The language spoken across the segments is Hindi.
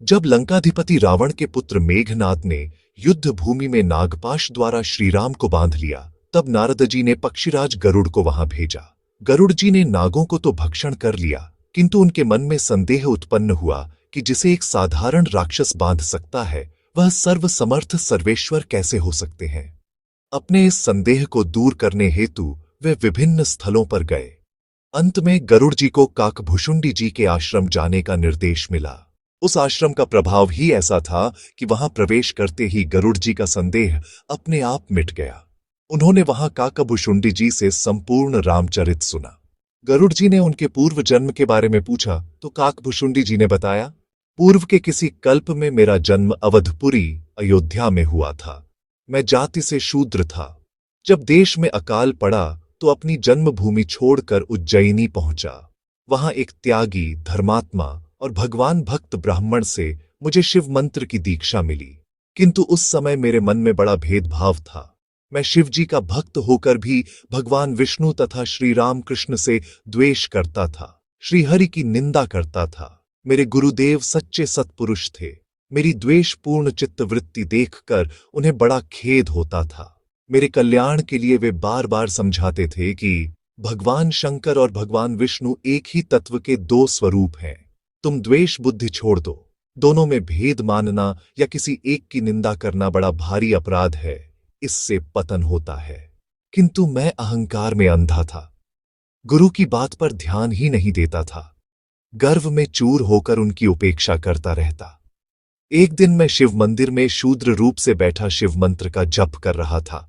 जब लंकाधिपति रावण के पुत्र मेघनाद ने युद्ध भूमि में नागपाश द्वारा श्रीराम को बांध लिया, तब नारद जी ने पक्षीराज गरुड़ को वहां भेजा। गरुड़ जी ने नागों को तो भक्षण कर लिया, किंतु उनके मन में संदेह उत्पन्न हुआ कि जिसे एक साधारण राक्षस बांध सकता है, वह सर्वसमर्थ सर्वेश्वर कैसे हो सकते हैं। अपने इस संदेह को दूर करने हेतु वे विभिन्न स्थलों पर गए। अंत में गरुड़ जी को काकभुशुंडी जी के आश्रम जाने का निर्देश मिला। उस आश्रम का प्रभाव ही ऐसा था कि वहां प्रवेश करते ही गरुड़ जी का संदेह अपने आप मिट गया। उन्होंने वहां काकभुशुंडी जी से संपूर्ण रामचरित सुना। गरुड़ जी ने उनके पूर्व जन्म के बारे में पूछा तो काकभुशुंडी जी ने बताया, पूर्व के किसी कल्प में मेरा जन्म अवधपुरी अयोध्या में हुआ था। मैं जाति से शूद्र था। जब देश में अकाल पड़ा तो अपनी जन्मभूमि छोड़कर उज्जयिनी पहुंचा। वहां एक त्यागी, धर्मात्मा और भगवान भक्त ब्राह्मण से मुझे शिव मंत्र की दीक्षा मिली, किंतु उस समय मेरे मन में बड़ा भेदभाव था। मैं शिवजी का भक्त होकर भी भगवान विष्णु तथा श्री राम कृष्ण से द्वेष करता था, श्रीहरि की निंदा करता था। मेरे गुरुदेव सच्चे सत्पुरुष थे। मेरी द्वेषपूर्ण चित्तवृत्ति देखकर उन्हें बड़ा खेद होता था। मेरे कल्याण के लिए वे बार बार समझाते थे कि भगवान शंकर और भगवान विष्णु एक ही तत्व के दो स्वरूप हैं। तुम द्वेष बुद्धि छोड़ दो। दोनों में भेद मानना या किसी एक की निंदा करना बड़ा भारी अपराध है, इससे पतन होता है। किंतु मैं अहंकार में अंधा था, गुरु की बात पर ध्यान ही नहीं देता था। गर्व में चूर होकर उनकी उपेक्षा करता रहता। एक दिन मैं शिव मंदिर में शूद्र रूप से बैठा शिव मंत्र का जप कर रहा था।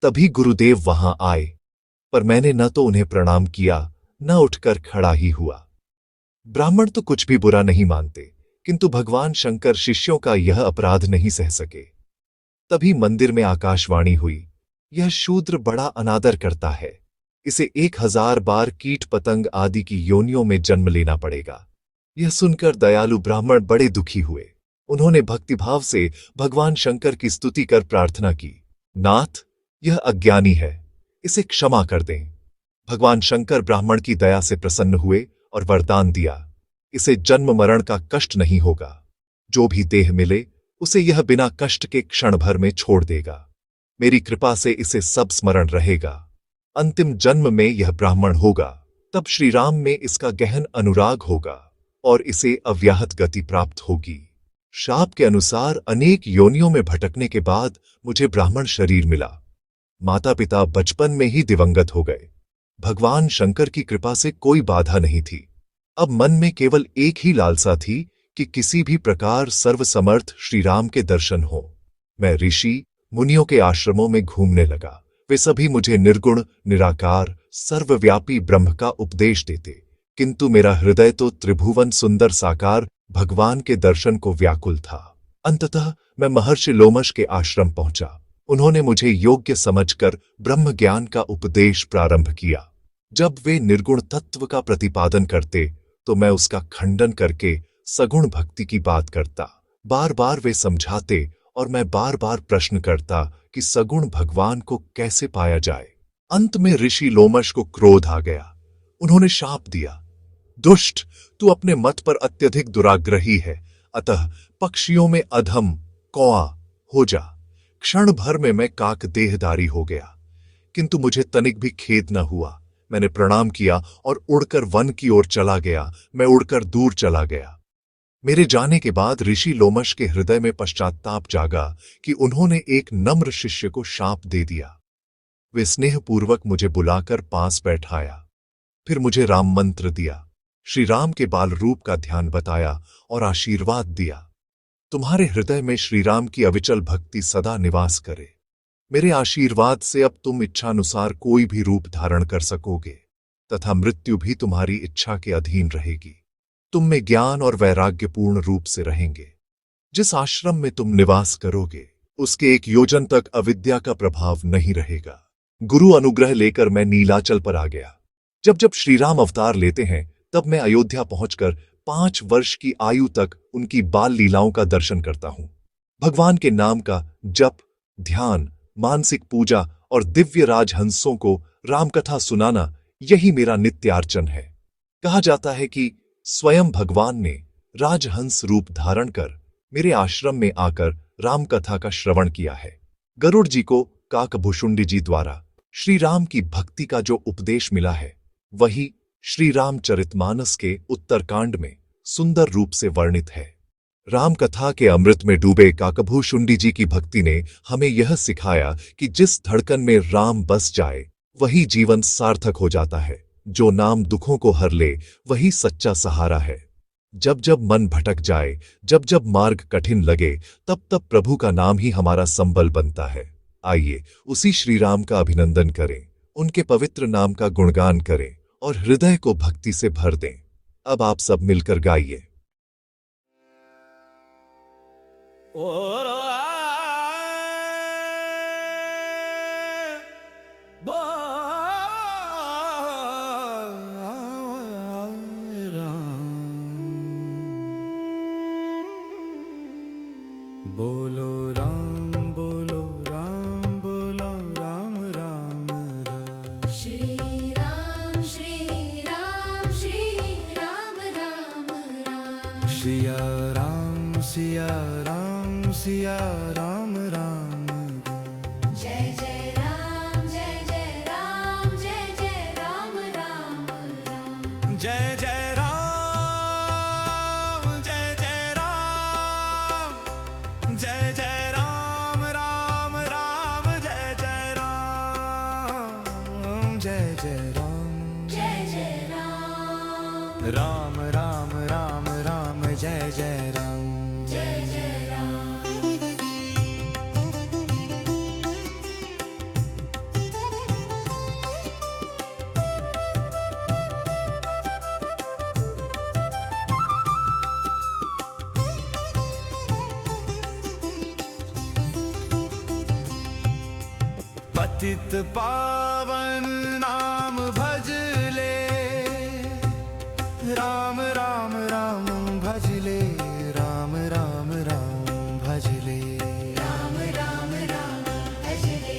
तभी गुरुदेव वहां आए, पर मैंने न तो उन्हें प्रणाम किया, न उठकर खड़ा ही हुआ। ब्राह्मण तो कुछ भी बुरा नहीं मानते, किंतु भगवान शंकर शिष्यों का यह अपराध नहीं सह सके। तभी मंदिर में आकाशवाणी हुई, यह शूद्र बड़ा अनादर करता है, इसे 1000 बार कीट पतंग आदि की योनियों में जन्म लेना पड़ेगा। यह सुनकर दयालु ब्राह्मण बड़े दुखी हुए। उन्होंने भक्तिभाव से भगवान शंकर की स्तुति कर प्रार्थना की, नाथ, यह अज्ञानी है, इसे क्षमा कर दें। भगवान शंकर ब्राह्मण की दया से प्रसन्न हुए और वरदान दिया, इसे जन्म मरण का कष्ट नहीं होगा। जो भी देह मिले उसे यह बिना कष्ट के क्षण भर में छोड़ देगा। मेरी कृपा से इसे सब स्मरण रहेगा। अंतिम जन्म में यह ब्राह्मण होगा, तब श्री राम में इसका गहन अनुराग होगा और इसे अव्याहत गति प्राप्त होगी। शाप के अनुसार अनेक योनियों में भटकने के बाद मुझे ब्राह्मण शरीर मिला। माता पिता बचपन में ही दिवंगत हो गए। भगवान शंकर की कृपा से कोई बाधा नहीं थी। अब मन में केवल एक ही लालसा थी कि किसी भी प्रकार सर्वसमर्थ श्री राम के दर्शन हो। मैं ऋषि मुनियों के आश्रमों में घूमने लगा। वे सभी मुझे निर्गुण, निराकार, सर्वव्यापी ब्रह्म का उपदेश देते, किंतु मेरा हृदय तो त्रिभुवन सुंदर साकार भगवान के दर्शन को व्याकुल था। अंततः मैं महर्षि लोमश के आश्रम पहुंचा। उन्होंने मुझे योग्य समझकर ब्रह्म ज्ञान का उपदेश प्रारंभ किया। जब वे निर्गुण तत्व का प्रतिपादन करते तो मैं उसका खंडन करके सगुण भक्ति की बात करता। बार बार वे समझाते और मैं बार बार प्रश्न करता कि सगुण भगवान को कैसे पाया जाए। अंत में ऋषि लोमश को क्रोध आ गया। उन्होंने शाप दिया, दुष्ट, तू अपने मत पर अत्यधिक दुराग्रही है, अतः पक्षियों में अधम कौआ हो जा। क्षण भर में मैं काक देहधारी हो गया, किंतु मुझे तनिक भी खेद न हुआ। मैंने प्रणाम किया और उड़कर वन की ओर चला गया। मैं उड़कर दूर चला गया। मेरे जाने के बाद ऋषि लोमश के हृदय में पश्चाताप जागा कि उन्होंने एक नम्र शिष्य को शाप दे दिया। वे स्नेहपूर्वक मुझे बुलाकर पास बैठाया, फिर मुझे राम मंत्र दिया, श्री राम के बाल रूप का ध्यान बताया और आशीर्वाद दिया, तुम्हारे हृदय में श्री राम की अविचल भक्ति सदा निवास करे। मेरे आशीर्वाद से अब तुम इच्छानुसार कोई भी रूप धारण कर सकोगे तथा मृत्यु भी तुम्हारी इच्छा के अधीन रहेगी। तुम में ज्ञान और वैराग्य पूर्ण रूप से रहेंगे। जिस आश्रम में तुम निवास करोगे उसके 1 योजन तक अविद्या का प्रभाव नहीं रहेगा। गुरु अनुग्रह लेकर मैं नीलाचल पर आ गया। जब जब श्रीराम अवतार लेते हैं तब मैं अयोध्या पहुंचकर 5 वर्ष की आयु तक उनकी बाल लीलाओं का दर्शन करता हूं। भगवान के नाम का जप, ध्यान, मानसिक पूजा और दिव्य राजहंसों को रामकथा सुनाना, यही मेरा नित्यार्चन है। कहा जाता है कि स्वयं भगवान ने राजहंस रूप धारण कर मेरे आश्रम में आकर राम कथा का श्रवण किया है। गरुड़ जी को काकभुषुंडी जी द्वारा श्री राम की भक्ति का जो उपदेश मिला है वही श्री रामचरितमानस के उत्तरकांड में सुंदर रूप से वर्णित है। राम कथा के अमृत में डूबे काकभुषुंडी जी की भक्ति ने हमें यह सिखाया कि जिस धड़कन में राम बस जाए वही जीवन सार्थक हो जाता है। जो नाम दुखों को हर ले वही सच्चा सहारा है। जब जब मन भटक जाए, जब जब मार्ग कठिन लगे, तब तब प्रभु का नाम ही हमारा संबल बनता है। आइए उसी श्री राम का अभिनंदन करें, उनके पवित्र नाम का गुणगान करें और हृदय को भक्ति से भर दें। अब आप सब मिलकर गाइए। बोलो राम बोलो राम बोलो राम राम राम। श्री राम श्री राम श्री राम राम राम। सिया राम सिया राम सिया राम राम राम। जय जय राम जय जय राम जय जय राम राम राम। जय जय राम जय जय राम जय जय राम राम राम जय जय राम जय जय राम जय जय राम राम राम राम राम जय जय राम जय जय राम। पतित पावन नाम भज ले राम राम राम भज ले राम राम राम भज ले राम राम राम भज ले।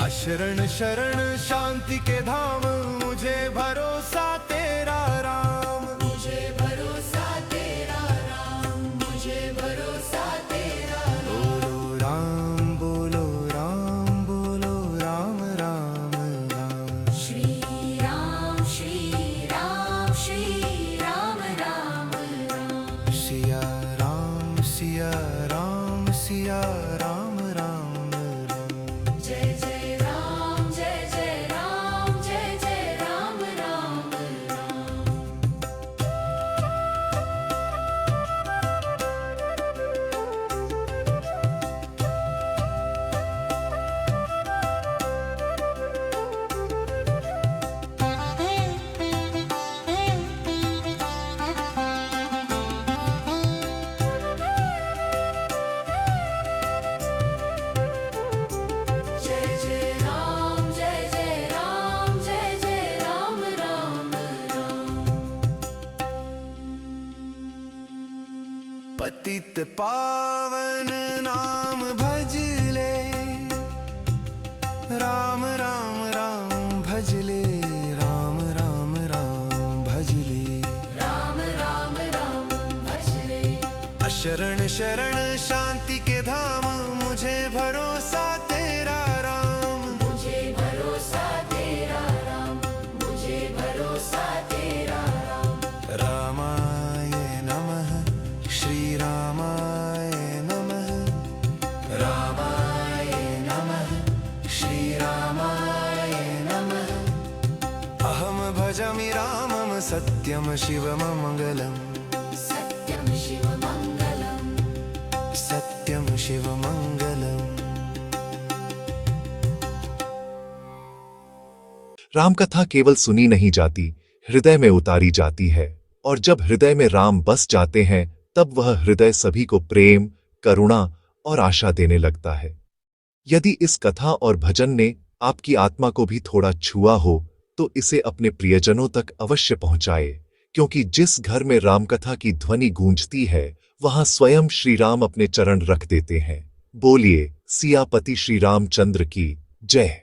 अशरण शरण शांति के धाम मुझे भरोसा तेरा राम। मुझे भरोसा तेरा राम मुझे भरोसा तेरा राम। बोलो राम बोलो राम बोलो राम राम राम। श्री राम श्री राम श्री राम राम राम। सिया राम सिया राम सिया राम राम राम। जय जय राम जय जय राम जय जय राम राम राम। जय जय राम जय जय राम जय जय राम राम राम। पतित पावन नाम भज ले राम राम राम भज ले राम राम राम भज ले राम राम राम भज ले। अशरण शरण शांति के धाम मुझे भरोसा तेरा राम। मुझे भरोसा तेरा राम मुझे भरोसा तेरा राम। रामाय नमः श्री रामाय नमः रामाय नमः श्री रामाय नमः। अहम भजामि रामं सत्यं शिवमङ्गलम् सत्यं शिवमङ्गलम् सत्यं शिवमङ्गलम्। रामकथा केवल सुनी नहीं जाती, हृदय में उतारी जाती है। और जब हृदय में राम बस जाते हैं तब वह हृदय सभी को प्रेम, करुणा और आशा देने लगता है। यदि इस कथा और भजन ने आपकी आत्मा को भी थोड़ा छुआ हो तो इसे अपने प्रियजनों तक अवश्य पहुंचाए, क्योंकि जिस घर में रामकथा की ध्वनि गूंजती है वहां स्वयं श्री राम अपने चरण रख देते हैं। बोलिए सियापति श्री रामचंद्र की जय।